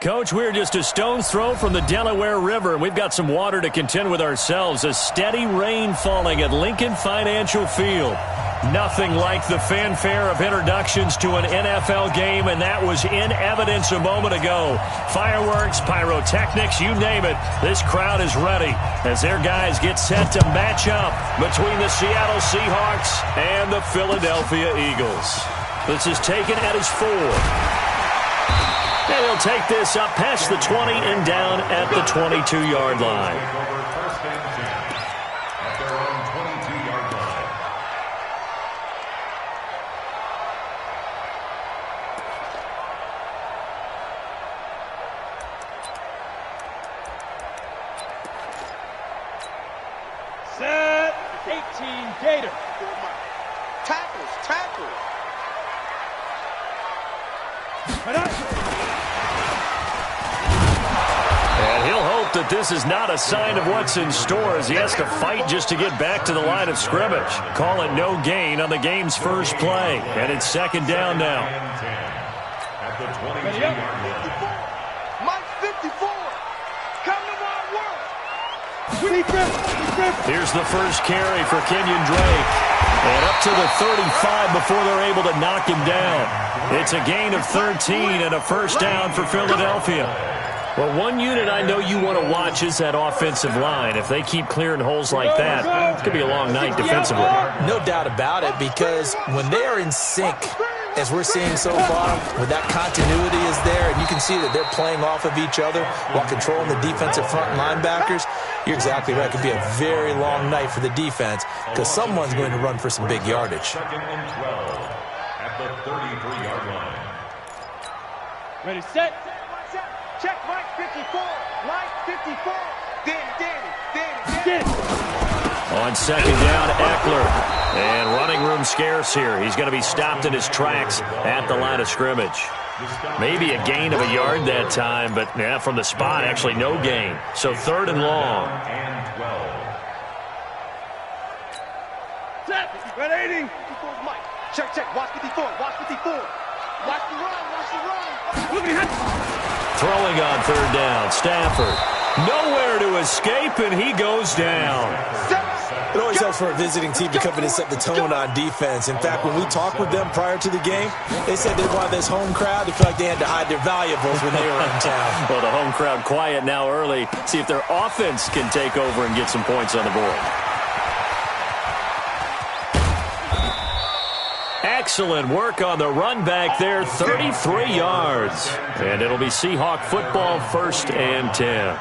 Coach, we're just a stone's throw from the Delaware River, and we've got some water to contend with ourselves. A steady rain falling at Lincoln Financial Field. Nothing like the fanfare of introductions to an NFL game, and that was in evidence a moment ago. Fireworks, pyrotechnics, you name it. This crowd is ready as their guys get set to match up between the Seattle Seahawks and the Philadelphia Eagles. This is taken at his 4. And he'll take this up past the 20 and down at the 22-yard line. Set. 18 Gator. Tackles. And he'll hope that this is not a sign of what's in store as he has to fight just to get back to the line of scrimmage. Call it no gain on the game's first play. And it's second down now. At the 22-yard line. Mike 54. Come to my work. Here's the first carry for Kenyon Drake. And up to the 35 before they're able to knock him down. It's a gain of 13 and a first down for Philadelphia. Well, one unit I know you want to watch is that offensive line. If they keep clearing holes like that, it's going to be a long night defensively. No doubt about it, because when they are in sync, as we're seeing so far, when that continuity is there, and you can see that they're playing off of each other while controlling the defensive front linebackers, you're exactly right. It could be a very long night for the defense because someone's going to run for some big yardage. Second and 12 at the 33-yard line. Ready, set. Check Mike 54. Mike 54. Danny. On second down, Eckler. And running room scarce here. He's going to be stopped in his tracks at the line of scrimmage. Maybe a gain of a yard that time, but yeah, from the spot, actually no gain. So third and long. And 12. Set. Ready. 54's Mike. Check. Watch 54. Watch the run. Look at him. Throwing on third down, Stafford. Nowhere to escape, and he goes down. It always helps for a visiting team to come in and set the tone on defense. In fact, when we talked with them prior to the game, they said they wanted this home crowd to feel like they had to hide their valuables when they were in town. Well, the home crowd quiet now early. See if their offense can take over and get some points on the board. Excellent work on the run back there, 33 yards. And it'll be Seahawk football, first and 10.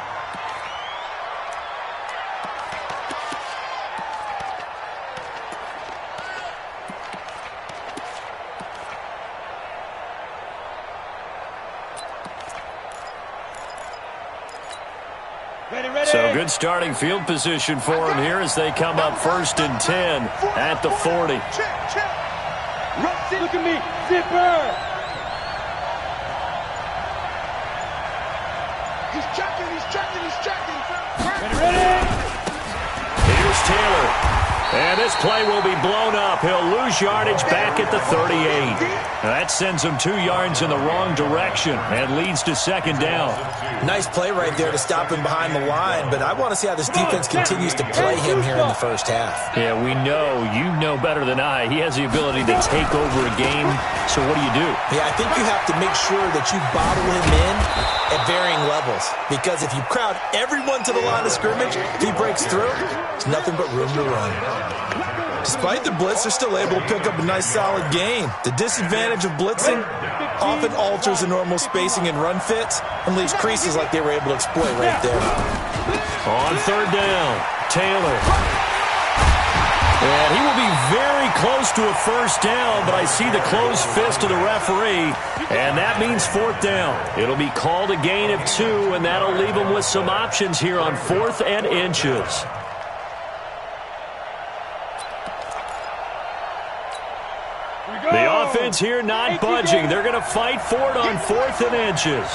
So good starting field position for them here as they come up first and 10 at the 40. Check. Look at me. Zipper. He's checking. Ready. Here's Taylor. And this play will be blown up. He'll lose yardage back at the 38. Now that sends him 2 yards in the wrong direction and leads to second down. Nice play right there to stop him behind the line, but I want to see how this defense continues to play him here in the first half. Yeah, we know. You know better than I. He has the ability to take over a game. So what do you do? Yeah, I think you have to make sure that you bottle him in at varying levels, because if you crowd everyone to the line of scrimmage, if he breaks through, there's nothing but room to run. Despite the blitz, they're still able to pick up a nice solid gain. The disadvantage of blitzing often alters the normal spacing and run fits and leaves creases like they were able to exploit right there. On third down, Taylor. And he will be very close to a first down, but I see the closed fist of the referee, and that means fourth down. It'll be called a gain of 2, and that'll leave them with some options here on 4th and inches. The offense here not budging. They're going to fight for it on 4th and inches.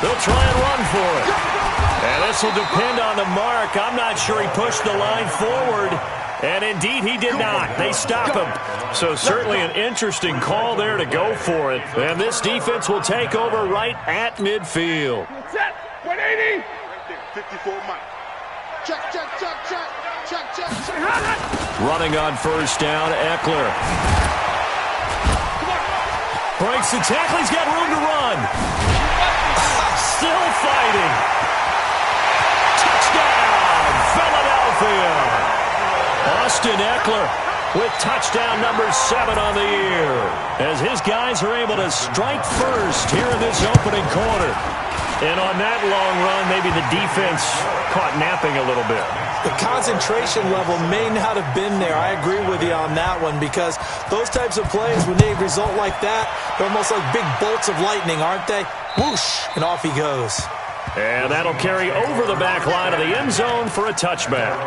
They'll try and run for it. And this will depend on the mark. I'm not sure he pushed the line forward. And indeed, he did not. They stop him. So certainly an interesting call there to go for it. And this defense will take over right at midfield. Set. 180. Right there. 54 Mike. Check. Running on first down, Eckler. Breaks the tackle. He's got room to run. Still fighting. Touchdown, Philadelphia. Austin Eckler with touchdown number 7 on the year, as his guys are able to strike first here in this opening quarter. And on that long run, maybe the defense caught napping a little bit. The concentration level may not have been there. I agree with you on that one, because those types of plays, when they result like that, they're almost like big bolts of lightning, aren't they? Whoosh, and off he goes. And that'll carry over the back line of the end zone for a touchback.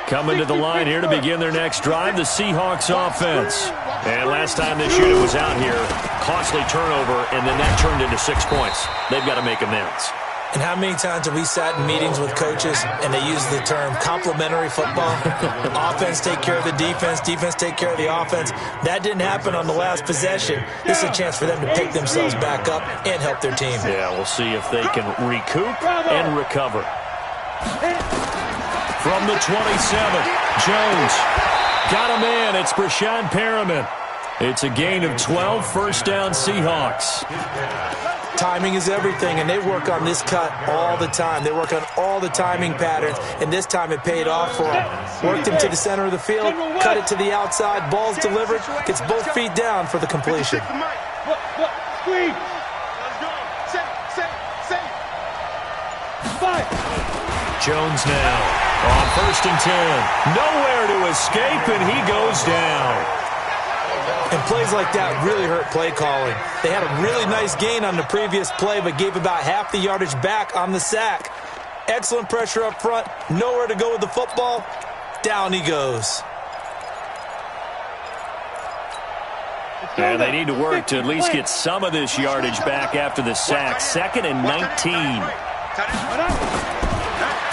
Coming to the line here to begin their next drive, the Seahawks offense. And last time this unit was out here, costly turnover, and then that turned into 6 points. They've got to make amends. And how many times have we sat in meetings with coaches and they use the term complementary football? Offense take care of the defense, defense take care of the offense. That didn't happen on the last possession. This is a chance for them to pick themselves back up and help their team. Yeah, we'll see if they can recoup and recover. From the 27, Jones got a man. It's Brashad Perriman. It's a gain of 12, first down Seahawks. Timing is everything, and they work on this cut all the time. They work on all the timing patterns, and this time it paid off for them. Worked him to the center of the field, cut it to the outside, ball's delivered, gets both feet down for the completion. Squeeze. Let's go. Safe. Jones now on first and 10. Nowhere to escape, and he goes down. And plays like that really hurt play calling. They had a really nice gain on the previous play, but gave about half the yardage back on the sack. Excellent pressure up front. Nowhere to go with the football. Down he goes. And they need to work to at least get some of this yardage back after the sack. 2nd and 19.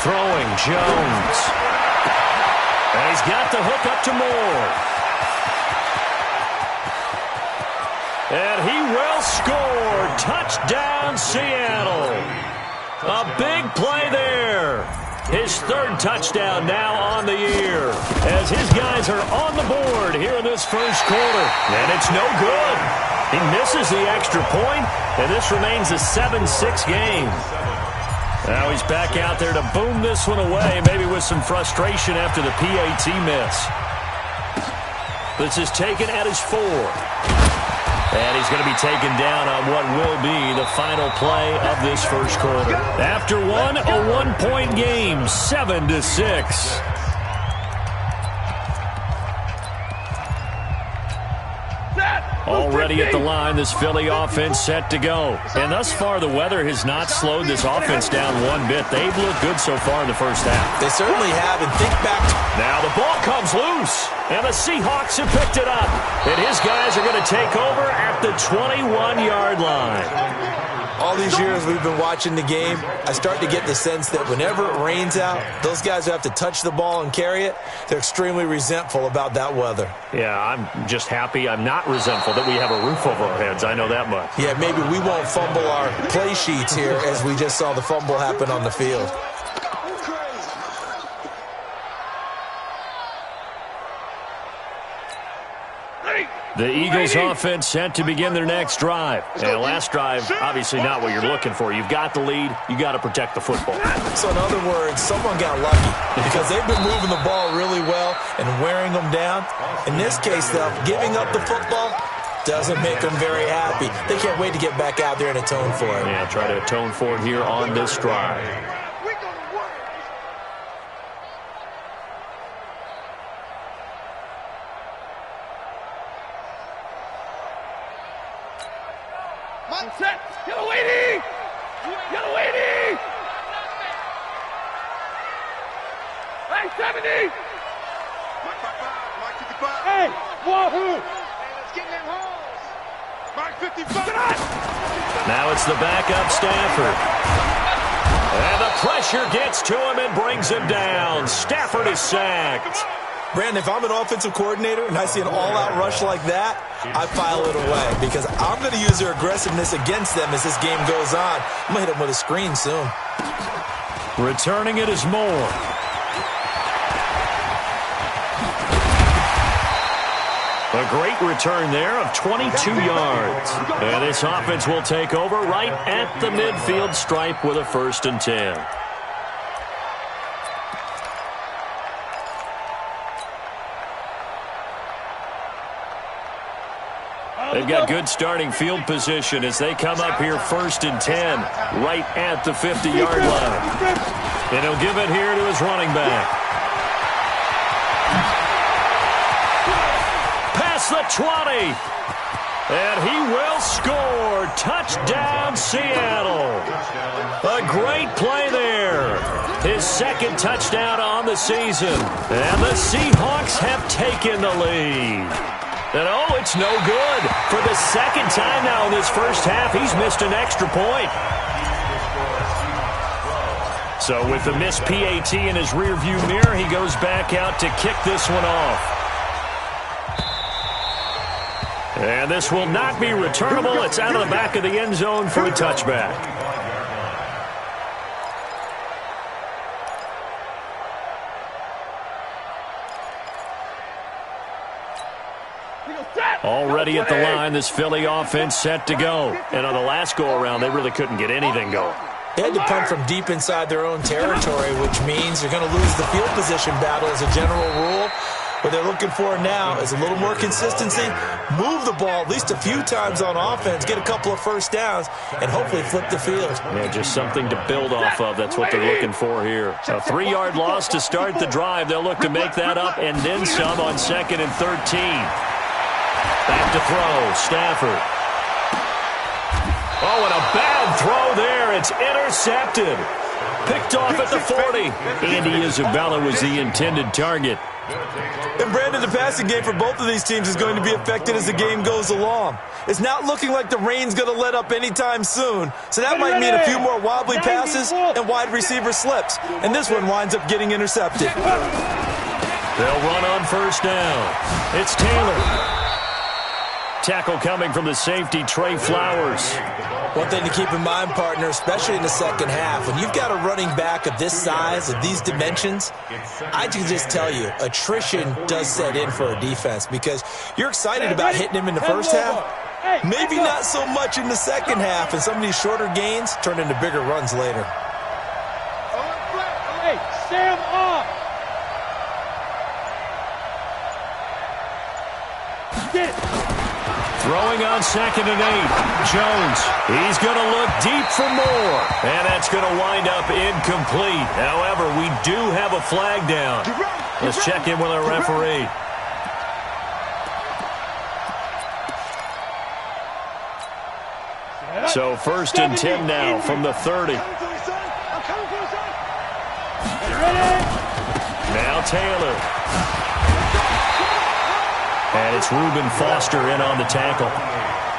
Throwing Jones. And he's got the hook up to Moore. And he will score. Touchdown, Seattle. A big play there. His 3rd touchdown now on the year, as his guys are on the board here in this first quarter. And it's no good. He misses the extra point, and this remains a 7-6 game. Now he's back out there to boom this one away, maybe with some frustration after the PAT miss. This is taken at his 4. And he's going to be taken down on what will be the final play of this first quarter. After one, a 1-point game, 7-6. Already at the line, this Philly offense set to go. And thus far, the weather has not slowed this offense down one bit. They've looked good so far in the first half. They certainly have, and think back. Now the ball comes loose, and the Seahawks have picked it up. And his guys are going to take over at the 21-yard line. All these years we've been watching the game, I start to get the sense that whenever it rains out, those guys who have to touch the ball and carry it, they're extremely resentful about that weather. Yeah, I'm just happy I'm not resentful that we have a roof over our heads. I know that much. Yeah, maybe we won't fumble our play sheets here as we just saw the fumble happen on the field. The Eagles offense set to begin their next drive. And last drive, obviously not what you're looking for. You've got the lead. You got to protect the football. So in other words, someone got lucky because they've been moving the ball really well and wearing them down. In this case, though, giving up the football doesn't make them very happy. They can't wait to get back out there and atone for it. Yeah, try to atone for it here on this drive. Set. Yellow 80. Yellow 80. Hey, 70. Mark 55. Mark 55. Hey, wahoo. Let's get in them holes. Mark 55. Now it's the backup Stafford. And the pressure gets to him and brings him down. Stafford is sacked. Brandon, if I'm an offensive coordinator and I see an all-out rush like that, I file it away because I'm going to use their aggressiveness against them as this game goes on. I'm going to hit them with a screen soon. Returning it is Moore. A great return there of 22 yards. And this offense will take over right at the midfield stripe with a 1st and 10. They've got good starting field position as they come up here 1st and 10 right at the 50-yard line. And he'll give it here to his running back. Past the 20. And he will score. Touchdown, Seattle. A great play there. His 2nd touchdown on the season. And the Seahawks have taken the lead. And, oh, it's no good. For the 2nd time now in this first half, he's missed an extra point. So with the missed PAT in his rearview mirror, he goes back out to kick this one off. And this will not be returnable. It's out of the back of the end zone for a touchback. Already at the line, this Philly offense set to go. And on the last go-around, they really couldn't get anything going. They had to punt from deep inside their own territory, which means you're going to lose the field position battle as a general rule. What they're looking for now is a little more consistency, move the ball at least a few times on offense, get a couple of first downs, and hopefully flip the field. Yeah, just something to build off of. That's what they're looking for here. A 3-yard loss to start the drive. They'll look to make that up and then some on 2nd and 13. Back to throw, Stafford. Oh, and a bad throw there. It's intercepted. Picked off at the 40. Andy Isabella was the intended target. And Brandon, the passing game for both of these teams is going to be affected as the game goes along. It's not looking like the rain's going to let up anytime soon. So that might mean a few more wobbly passes and wide receiver slips. And this one winds up getting intercepted. They'll run on 1st down. It's Taylor. Tackle coming from the safety, Trey Flowers. One thing to keep in mind, partner, especially in the second half, when you've got a running back of this size, of these dimensions, I can just tell you, attrition does set in for a defense because you're excited about hitting him in the first half. Maybe not so much in the second half, and some of these shorter gains turn into bigger runs later. Hey, Sam off. Get it. Throwing on 2nd and 8. Jones. He's going to look deep for more. And that's going to wind up incomplete. However, we do have a flag down. Let's check in with our referee. So 1st and 10 now from the 30. Now Taylor. And it's Reuben Foster in on the tackle.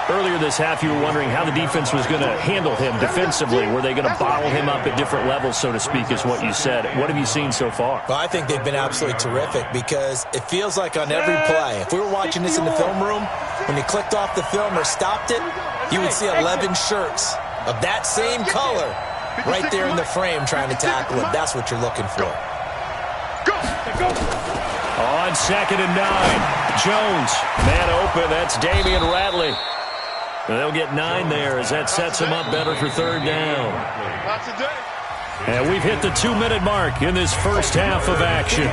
Earlier this half, you were wondering how the defense was going to handle him defensively. Were they going to bottle him up at different levels, so to speak, is what you said. What have you seen so far? Well, I think they've been absolutely terrific because it feels like on every play, if we were watching this in the film room, when you clicked off the film or stopped it, you would see 11 shirts of that same color right there in the frame trying to tackle him. That's what you're looking for. On 2nd and 9. Jones, man open. That's Damian Ratley. And they'll get 9 there as that sets them up better for 3rd down. And we've hit the 2-minute mark in this first half of action.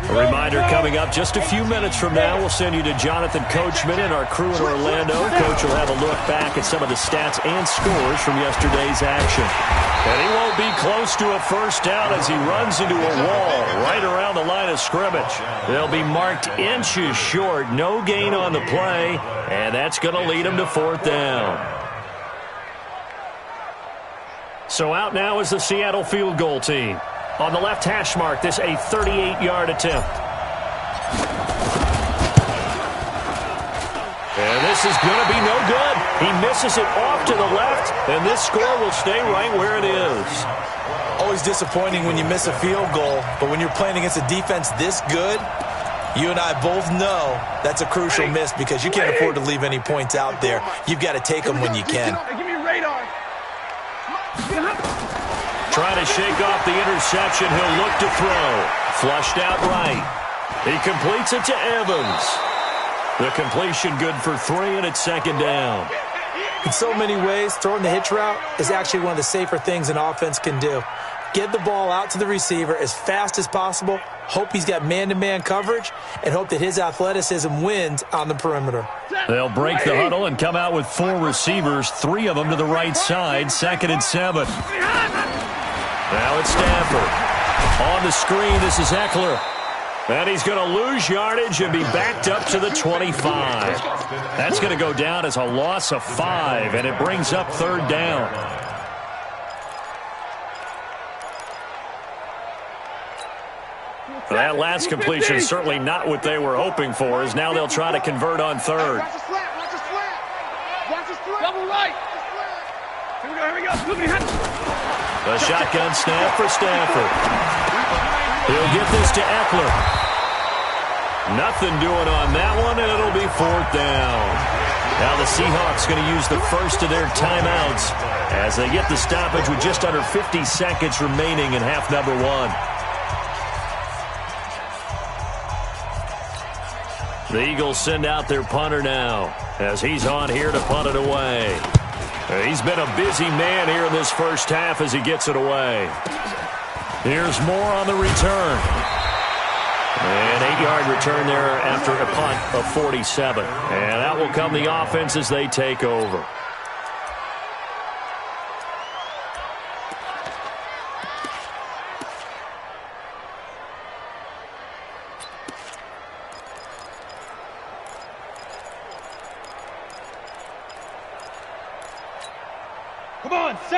A reminder coming up just a few minutes from now. We'll send you to Jonathan Coachman and our crew in Orlando. Coach will have a look back at some of the stats and scores from yesterday's action. And he won't be close to a first down as he runs into a wall right around the line of scrimmage. They'll be marked inches short. No gain on the play, and that's going to lead him to 4th down. So out now is the Seattle field goal team. On the left hash mark, this a 38-yard attempt. And This is going to be no good. He misses it off to the left, and this score will stay right where it is. Always disappointing when you miss a field goal, but when you're playing against a defense this good, you and I both know that's a crucial miss because you can't afford to leave any points out there. You've got to take them when you can. Give me radar. Trying to shake off the interception. He'll look to throw. Flushed out right. He completes it to Evans. The completion good for 3, and it's second down. In so many ways, throwing the hitch route is actually one of the safer things an offense can do. Get the ball out to the receiver as fast as possible, hope he's got man-to-man coverage, and hope that his athleticism wins on the perimeter. They'll break the huddle and come out with 4 receivers, 3 of them to the right side, 2nd and 7. Now it's Stafford. On the screen, this is Eckler. And he's going to lose yardage and be backed up to the 25. That's going to go down as a loss of 5, and it brings up 3rd down. That last completion is certainly not what they were hoping for, as now they'll try to convert on 3rd. Watch the slant. Watch the slant. Watch the slant. Double right. Here we go. Here we go. The shotgun snap for Stafford. He'll get this to Eckler. Nothing doing on that one, and it'll be 4th down. Now the Seahawks going to use the first of their timeouts as they get the stoppage with just under 50 seconds remaining in half number 1. The Eagles send out their punter now as he's on here to punt it away. He's been a busy man here in this first half as he gets it away. Here's Moore on the return. An 8-yard return there after a punt of 47. And out will come the offense as they take over.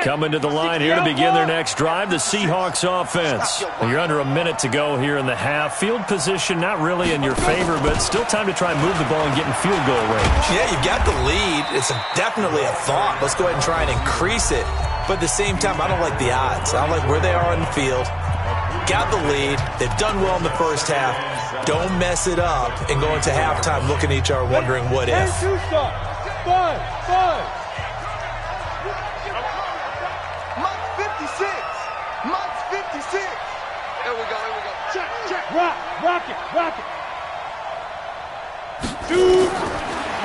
Coming to the line here to begin their next drive, the Seahawks offense. You're under a minute to go here in the half. Field position not really in your favor, but still time to try and move the ball and get in field goal range. Yeah, you've got the lead. It's definitely a thought. Let's go ahead and try and increase it. But at the same time, I don't like the odds. I don't like where they are on the field. Got the lead. They've done well in the first half. Don't mess it up and go into halftime looking at each other wondering what if. Five. Mike's 56. Here we go. Check. Rock it. 2.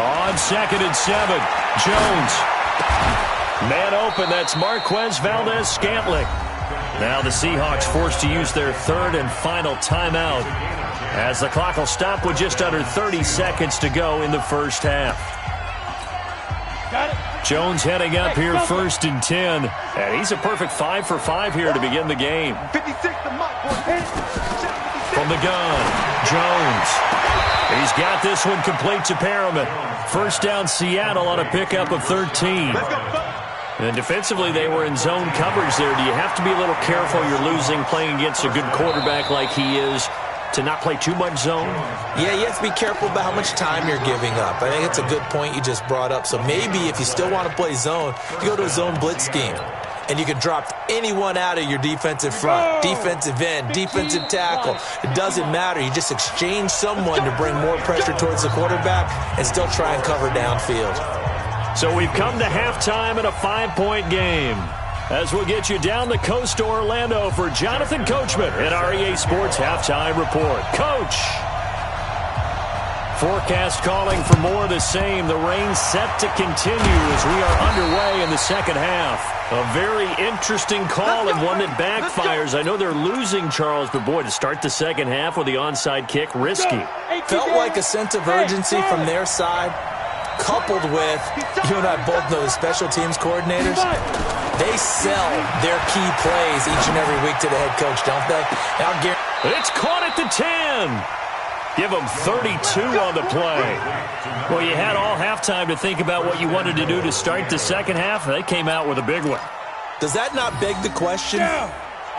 On 2nd and 7, Jones. Man open, that's Marquez Valdez-Scantling. Now the Seahawks forced to use their 3rd and final timeout as the clock will stop with just under 30 seconds to go in the first half. Got it. Jones heading up here 1st and 10. And he's a perfect 5 for 5 here to begin the game. 56 to Mike. From the gun, Jones. He's got this one complete to Perriman. First down Seattle on a pickup of 13. And defensively, they were in zone coverage there. Do you have to be a little careful? You're losing playing against a good quarterback like he is to not play too much zone? Yeah, you have to be careful about how much time you're giving up. I think it's a good point you just brought up. So maybe if you still want to play zone, you go to a zone blitz scheme. And you can drop anyone out of your defensive front, defensive end, defensive tackle. It doesn't matter. You just exchange someone to bring more pressure towards the quarterback and still try and cover downfield. So we've come to halftime in a 5-point game. As we'll get you down the coast to Orlando for Jonathan Coachman at our EA Sports Halftime Report. Coach! Forecast calling for more of the same. The rain set to continue as we are underway in the second half. A very interesting call and one that backfires. I know they're losing, Charles, but boy, to start the second half with the onside kick, risky. Felt like a sense of urgency from their side, coupled with, you and I both know the special teams coordinators, they sell their key plays each and every week to the head coach, don't they? It's caught at the 10. Give them 32 on the play. Well, you had all halftime to think about what you wanted to do to start the second half. They came out with a big one. Does that not beg the question?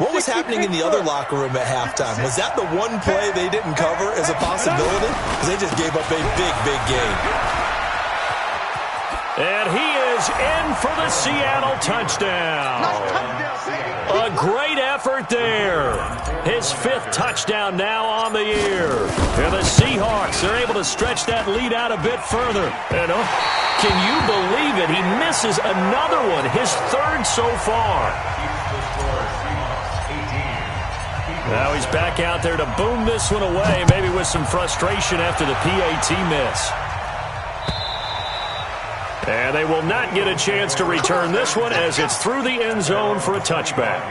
What was happening in the other locker room at halftime? Was that the one play they didn't cover as a possibility? Because they just gave up a big, big game. And he is in for the Seattle touchdown. A great effort there. His 5th touchdown now on the year. And the Seahawks are able to stretch that lead out a bit further. And can you believe it? He misses another one, his 3rd so far. Now he's back out there to boom this one away, maybe with some frustration after the PAT miss. And they will not get a chance to return this one as it's through the end zone for a touchback.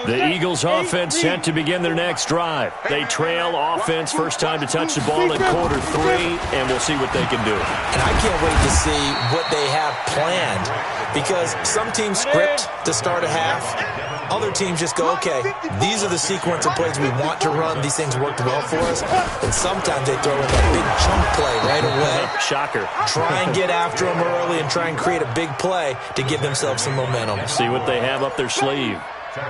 The Eagles offense set to begin their next drive. They trail offense, first time to touch the ball in quarter 3, and we'll see what they can do. And I can't wait to see what they have planned, because some teams script to start a half. Other teams just go, okay, these are the sequence of plays we want to run. These things worked well for us. And sometimes they throw in that big chunk play right away. Shocker. Try and get after them early and try and create a big play to give themselves some momentum. See what they have up their sleeve.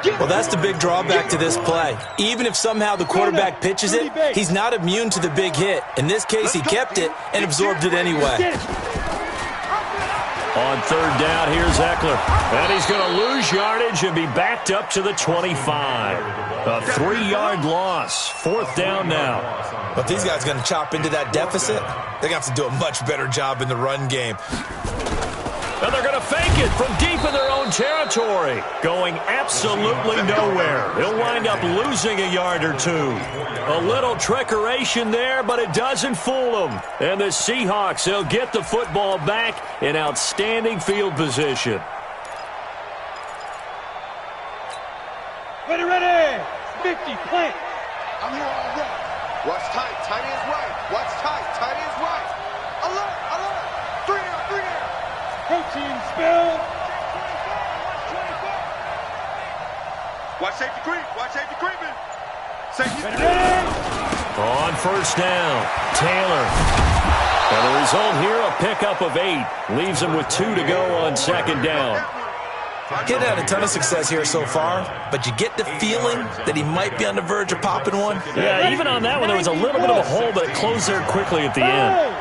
Well, that's the big drawback to this play. Even if somehow the quarterback pitches it, he's not immune to the big hit. In this case, he kept it and absorbed it anyway. On 3rd down, here's Eckler. And he's going to lose yardage and be backed up to the 25. A 3-yard loss. 4th down now. But these guys are going to chop into that deficit. They're going to have to do a much better job in the run game. And they're going to fake it from deep in their own territory. Going absolutely nowhere. He'll wind up losing a yard or 2. A little trickeration there, but it doesn't fool them. And the Seahawks, they'll get the football back in outstanding field position. Ready. 50, plant. I'm here all right. Watch tight. Tight ends right. Watch tight. Tight ends right. Alert. 3 there. Protein spill. Watch safety creep. Watch safety creeping. Safety On 1st down, Taylor. And the result here, a pickup of 8. Leaves him with 2 to go on 2nd down. He's had a ton of success here so far, but you get the feeling that he might be on the verge of popping one. Yeah, even on that one, there was a little bit of a hole, but it closed there quickly at the end.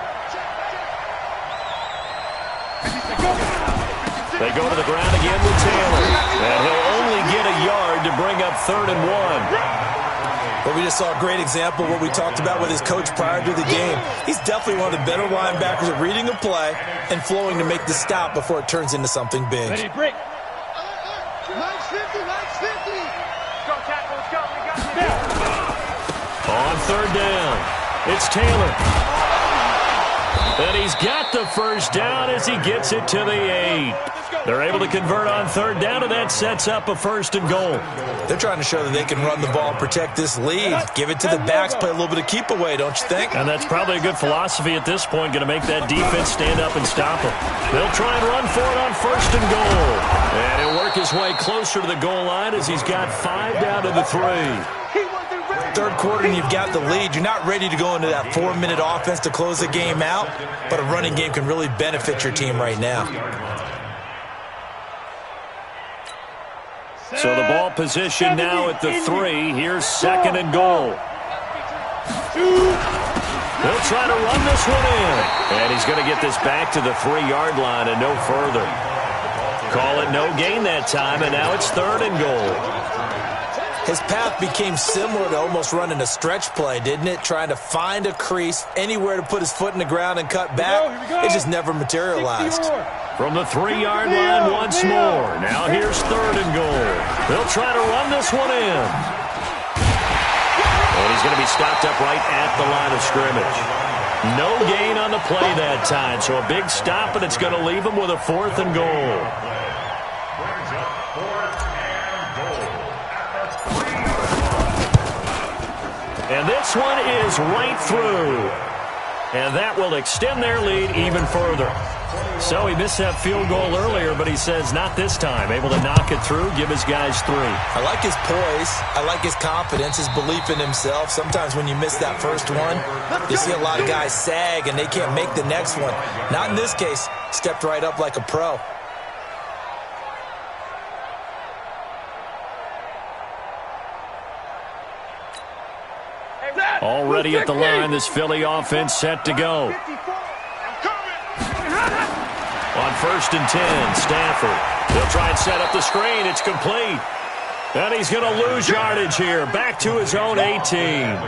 They go to the ground again with Taylor. And he'll only get a yard to bring up 3rd and 1. But we just saw a great example of what we talked about with his coach prior to the game. He's definitely one of the better linebackers at reading a play and flowing to make the stop before it turns into something big. Ready, break. Nice 50. Go, tackle. Let's go. We got you. On 3rd down, it's Taylor. And he's got the 1st down as he gets it to the 8. They're able to convert on 3rd down, and that sets up a 1st and goal. They're trying to show that they can run the ball, protect this lead. Give it to the backs, play a little bit of keep away, don't you think? And that's probably a good philosophy at this point, going to make that defense stand up and stop them. They'll try and run for it on 1st and goal. And he'll work his way closer to the goal line as he's got 5 down to the 3. 3rd quarter and you've got the lead. You're not ready to go into that 4-minute offense to close the game out, but a running game can really benefit your team right now. So the ball position now at the 3. Here's 2nd and goal. He'll try to run this one in. And he's going to get this back to the 3-yard line and no further. Call it no gain that time, and now it's 3rd and goal. His path became similar to almost running a stretch play, didn't it? Trying to find a crease, anywhere to put his foot in the ground and cut back. It just never materialized. From the 3-yard line once more. Now here's 3rd and goal. They'll try to run this one in. And he's going to be stopped up right at the line of scrimmage. No gain on the play that time, so a big stop, and it's going to leave him with a 4th and goal. And this one is right through. And that will extend their lead even further. So he missed that field goal earlier, but he says not this time. Able to knock it through, give his guys 3. I like his poise. I like his confidence, his belief in himself. Sometimes when you miss that first one, you see a lot of guys sag and they can't make the next one. Not in this case. Stepped right up like a pro. Already at the line, this Philly offense set to go. On 1st and 10, Stafford. He'll try and set up the screen. It's complete. And he's going to lose yardage here. Back to his own 18.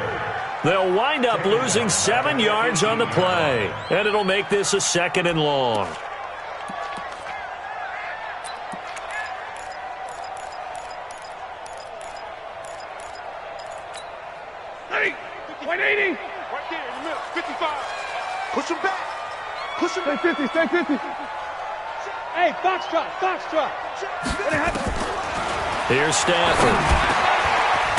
They'll wind up losing 7 yards on the play. And it'll make this a 2nd and long. Hey, 180. Right there in the middle. 55. Push him back. Push him Stay back. 50, stay 50. Hey, foxtrot, foxtrot. What happened? Here's Stafford.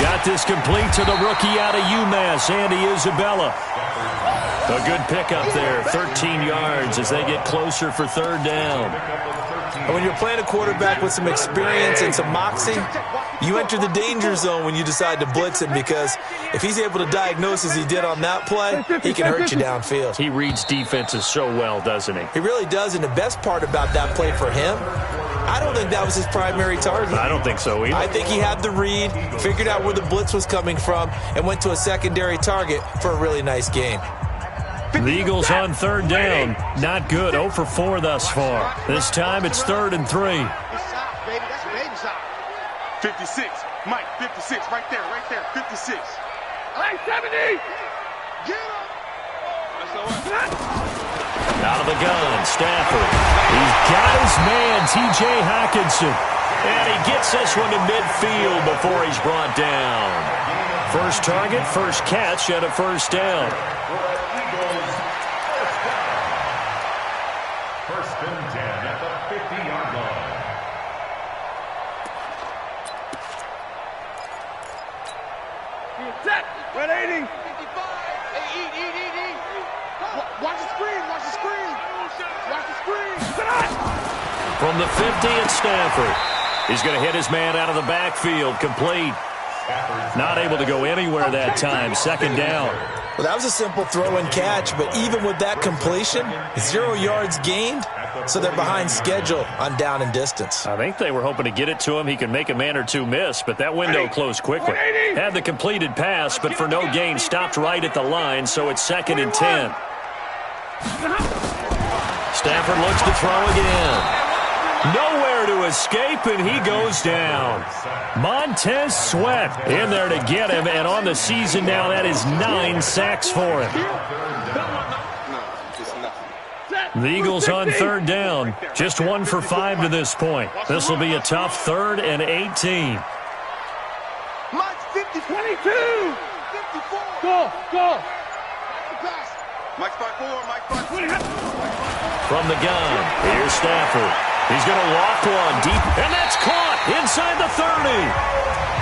Got this complete to the rookie out of UMass, Andy Isabella. A good pickup there, 13 yards as they get closer for 3rd down. And when you're playing a quarterback with some experience and some moxie, you enter the danger zone when you decide to blitz him, because if he's able to diagnose as he did on that play, he can hurt you downfield. He reads defenses so well, doesn't he? He really does, and the best part about that play for him, I don't think that was his primary target. I don't think so either. I think he had the read, figured out where the blitz was coming from, and went to a secondary target for a really nice gain. The Eagles on 3rd down. Not good. 0 for 4 thus far. This time it's 3rd and 3. It's side, baby. That's baby side. 56. Mike, 56. Right there, 56. Hey, 70. Get him. Out of the gun, Stafford. He's got his man, T.J. Hockenson. And he gets this one to midfield before he's brought down. First target, first catch, and a 1st down. First and 10 at the 50-yard line. Set. 180. 55. Hey, eat. Watch the screen. Watch the screen. Watch the screen. From the 50, it's Stafford. He's going to hit his man out of the backfield, complete. Not able to go anywhere that time, 2nd down. Well, that was a simple throw and catch, but even with that completion, 0 yards gained, so they're behind schedule on down and distance. I think they were hoping to get it to him. He could make a man or two miss, but that window closed quickly. Had the completed pass, but for no gain, stopped right at the line, so it's 2nd and 10. Stafford looks to throw again. Nowhere to escape, and he goes down. Montez Sweat in there to get him, and on the season now, that is 9 sacks for him. The Eagles on 3rd down, just 1 for 5 to this point. This will be a tough 3rd and 18. Mike's 50. 22. 54. Go. Mike's 5'4". Mike's 5'4". From the gun, here's Stafford. He's going to walk one deep, and that's caught inside the 30.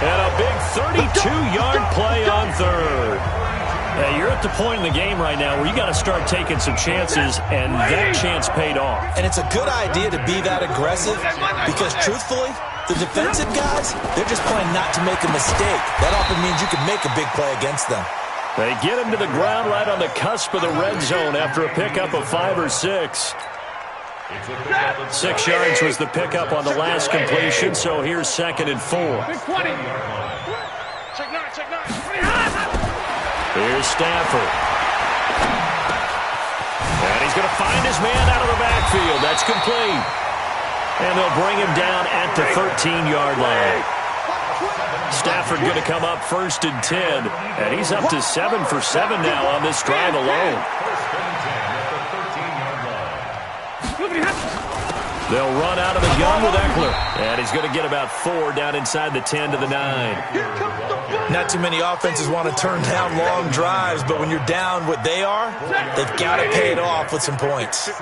And a big 32-yard play on 3rd. Hey, you're at the point in the game right now where you got to start taking some chances, and that chance paid off. And it's a good idea to be that aggressive, because truthfully, the defensive guys, they're just playing not to make a mistake. That often means you can make a big play against them. They get him to the ground right on the cusp of the red zone after a pickup of 5 or 6. 6 yards was the pickup on the last completion, so here's 2nd and 4. Big 20. Check 9. Here's Stafford. And he's going to find his man out of the backfield. That's complete. And they'll bring him down at the 13-yard line. Stafford going to come up 1st and 10. And he's up to 7 for 7 now on this drive alone. They'll run out of the gun with Eckler. And he's going to get about 4 down inside the 10 to the 9. Not too many offenses want to turn down long drives, but when you're down what they are, they've got to pay it off with some points. To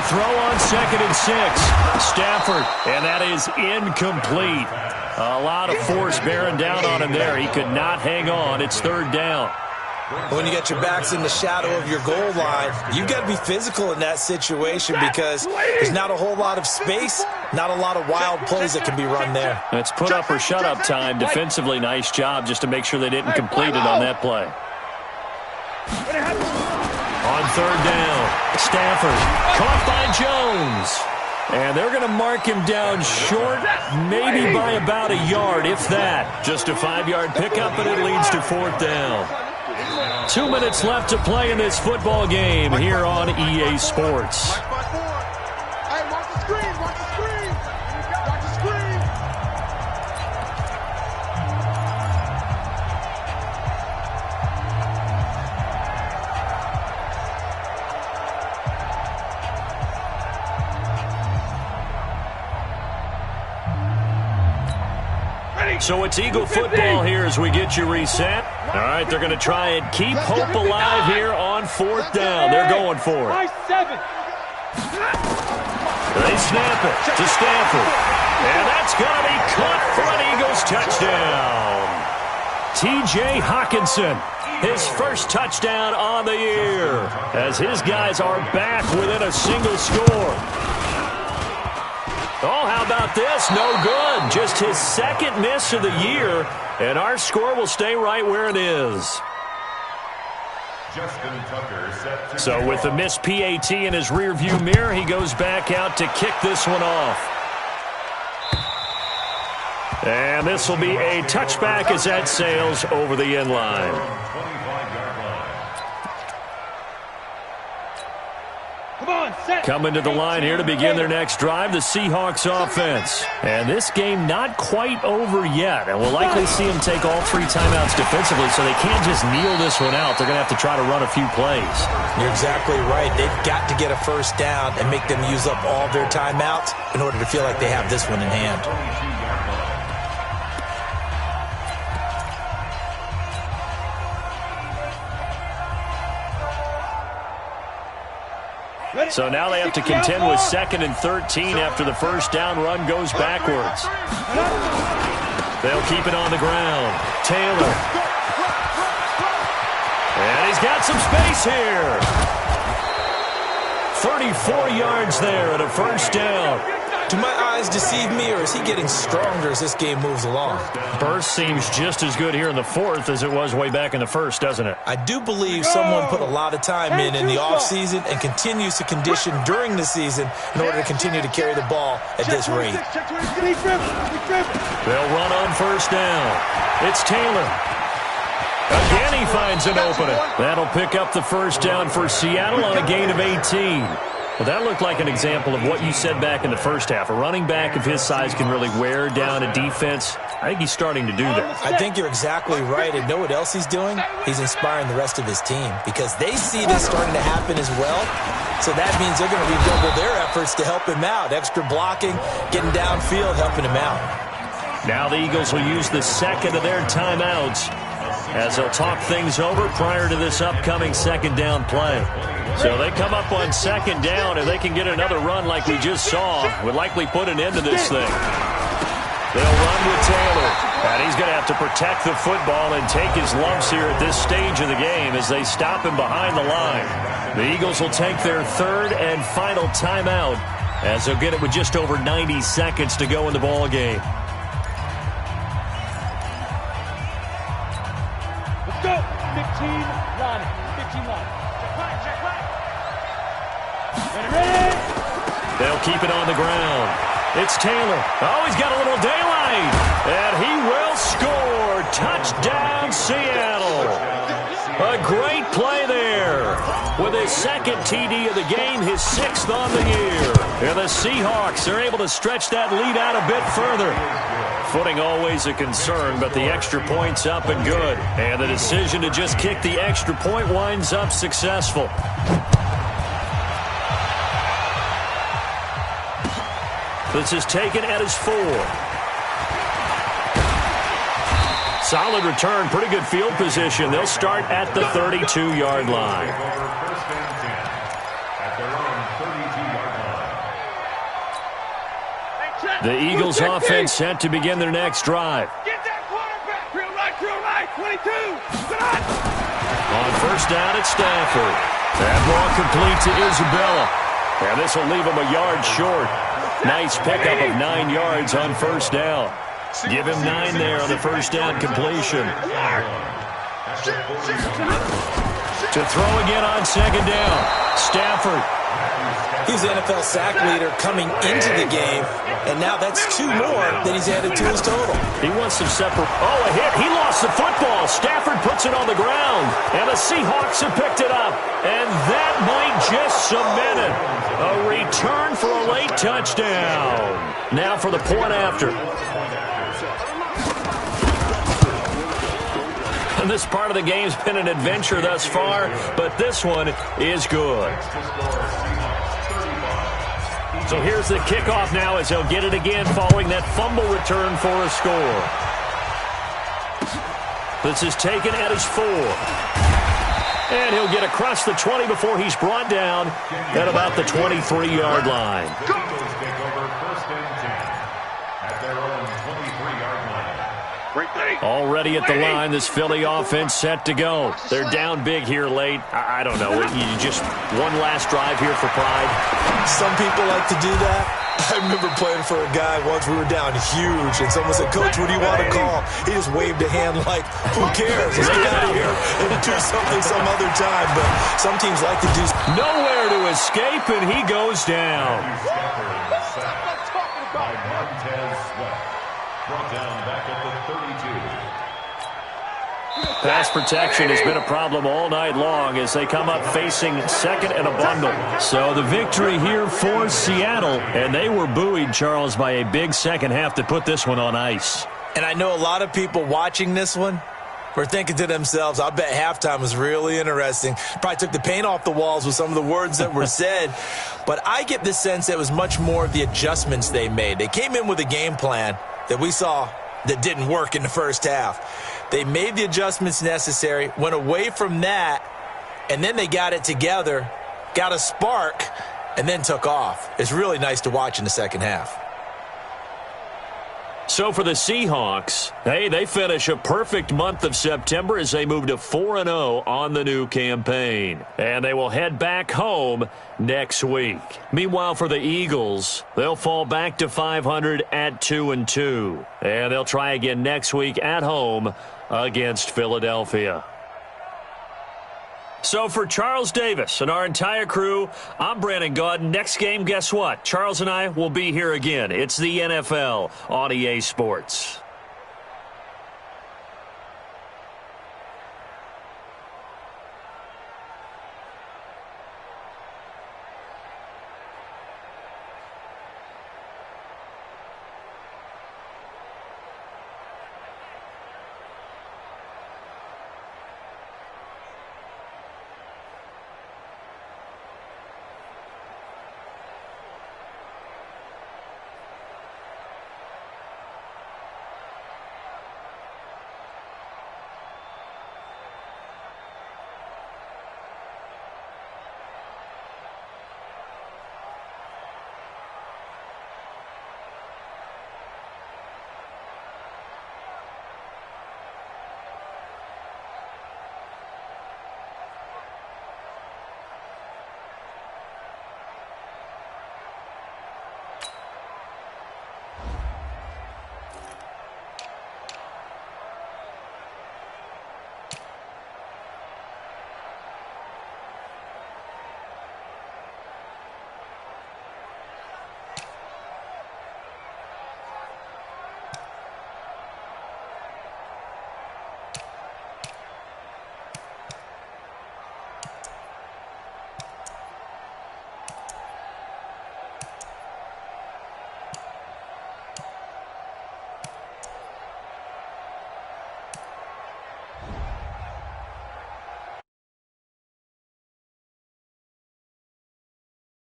throw on 2nd and 6. Stafford, and that is incomplete. A lot of force bearing down on him there. He could not hang on. It's 3rd down. When you get your backs in the shadow of your goal line, you've got to be physical in that situation, because there's not a whole lot of space, not a lot of wild plays that can be run there. It's put up or shut up time. Defensively, nice job just to make sure they didn't complete it on that play. On 3rd down, Stafford caught by Jones. And they're going to mark him down short, maybe by about a yard, if that. Just a 5-yard pickup, and it leads to 4th down. 2 minutes left to play in this football game here on EA Sports. Hey, watch the screen, watch the screen. Watch the screen. So it's Eagle football here as we get you reset. All right, they're going to try and keep hope alive here on 4th down. They're going for it. They snap it to Stafford. And that's going to be caught for an Eagles touchdown. T.J. Hawkinson, his first touchdown on the year, as his guys are back within a single score. Oh, how about this? No good. Just his second miss of the year, and our score will stay right where it is. Justin Tucker set to So with the missed PAT in his rearview mirror, he goes back out to kick this one off. And this will be a touchback as that sails over the end line. 25-yard line. Coming to the line here to begin their next drive, the Seahawks offense. And this game not quite over yet. And we'll likely see them take all 3 timeouts defensively, so they can't just kneel this one out. They're going to have to try to run a few plays. You're exactly right. They've got to get a first down and make them use up all their timeouts in order to feel like they have this one in hand. So now they have to contend with 2nd and 13 after the first down run goes backwards. They'll keep it on the ground. Taylor. And he's got some space here. 34 yards there at a first down. Do my eyes deceive me, or is he getting stronger as this game moves along? Burst seems just as good here in the 4th as it was way back in the 1st, doesn't it? I do believe someone put a lot of time in the offseason and continues to condition during the season in order to continue to carry the ball at this rate. They'll run on first down. It's Taylor. Again, he finds an opening. That'll pick up the first down for Seattle on a gain of 18. Well, that looked like an example of what you said back in the first half. A running back of his size can really wear down a defense. I think he's starting to do that. I think you're exactly right. And know what else he's doing? He's inspiring the rest of his team because they see this starting to happen as well. So that means they're going to redouble their efforts to help him out. Extra blocking, getting downfield, helping him out. Now the Eagles will use the second of their timeouts as they'll talk things over prior to this upcoming second down play. So they come up on second down, and they can get another run like we just saw. Would likely put an end to this thing. They'll run with Taylor, and he's going to have to protect the football and take his lumps here at this stage of the game as they stop him behind the line. The Eagles will take their 3rd and final timeout as they'll get it with just over 90 seconds to go in the ball game. Let's go. 15 line. 15 line. Check right. Ready. They'll keep it on the ground. It's Taylor. Oh, he's got a little daylight. And he will score. Touchdown, Seattle. A great play there. With his 2nd TD of the game, his 6th on the year. And the Seahawks are able to stretch that lead out a bit further. Footing always a concern, but the extra point's up and good. And the decision to just kick the extra point winds up successful. This is taken at his 4. Solid return, pretty good field position. They'll start at the 32-yard line. First and 10 at their own 32-yard line. The Eagles offense set to begin their next drive. Get that quarterback. Drill right. 22. On first down, it's Stafford. That ball complete to Isabella. And this will leave him a yard short. Nice pickup of 9 yards on first down. Give him 9 there on the first down completion. To throw again on second down. Stafford. He's the NFL sack leader coming into the game, and now that's 2 more than he's added to his total. He wants some separate. Oh, a hit. He lost the football. Stafford puts it on the ground, and the Seahawks have picked it up, and that might just cement it. A return for a late touchdown. Now for the point after. And this part of the game's been an adventure thus far, but this one is good. So here's the kickoff now as he'll get it again following that fumble return for a score. This is taken at his 4. And he'll get across the 20 before he's brought down at about the 23-yard line. Already at the line, this Philly offense set to go. They're down big here late. I don't know. You just one last drive here for pride. Some people like to do that. I remember playing for a guy once. We were down huge, and someone said, "Coach, what do you want to call?" He just waved a hand like, "Who cares? Let's get out of here and do something some other time." But some teams like to do. Nowhere to escape, and he goes down. Brought down back at the 32. Pass protection has been a problem all night long as they come up facing second and a bundle. So the victory here for Seattle, and they were buoyed, Charles, by a big second half to put this one on ice. And I know a lot of people watching this one were thinking to themselves, I bet halftime was really interesting. Probably took the paint off the walls with some of the words that were said. But I get the sense that it was much more of the adjustments they made. They came in with a game plan that we saw that didn't work in the first half. They made the adjustments necessary, went away from that, and then they got it together, got a spark, and then took off. It's really nice to watch in the second half. So for the Seahawks, hey, they finish a perfect month of September as they move to 4-0 on the new campaign. And they will head back home next week. Meanwhile, for the Eagles, they'll fall back to 500 at 2-2. And they'll try again next week at home against Philadelphia. So for Charles Davis and our entire crew, I'm Brandon Gaudin. Next game, guess what? Charles and I will be here again. It's the NFL on EA Sports.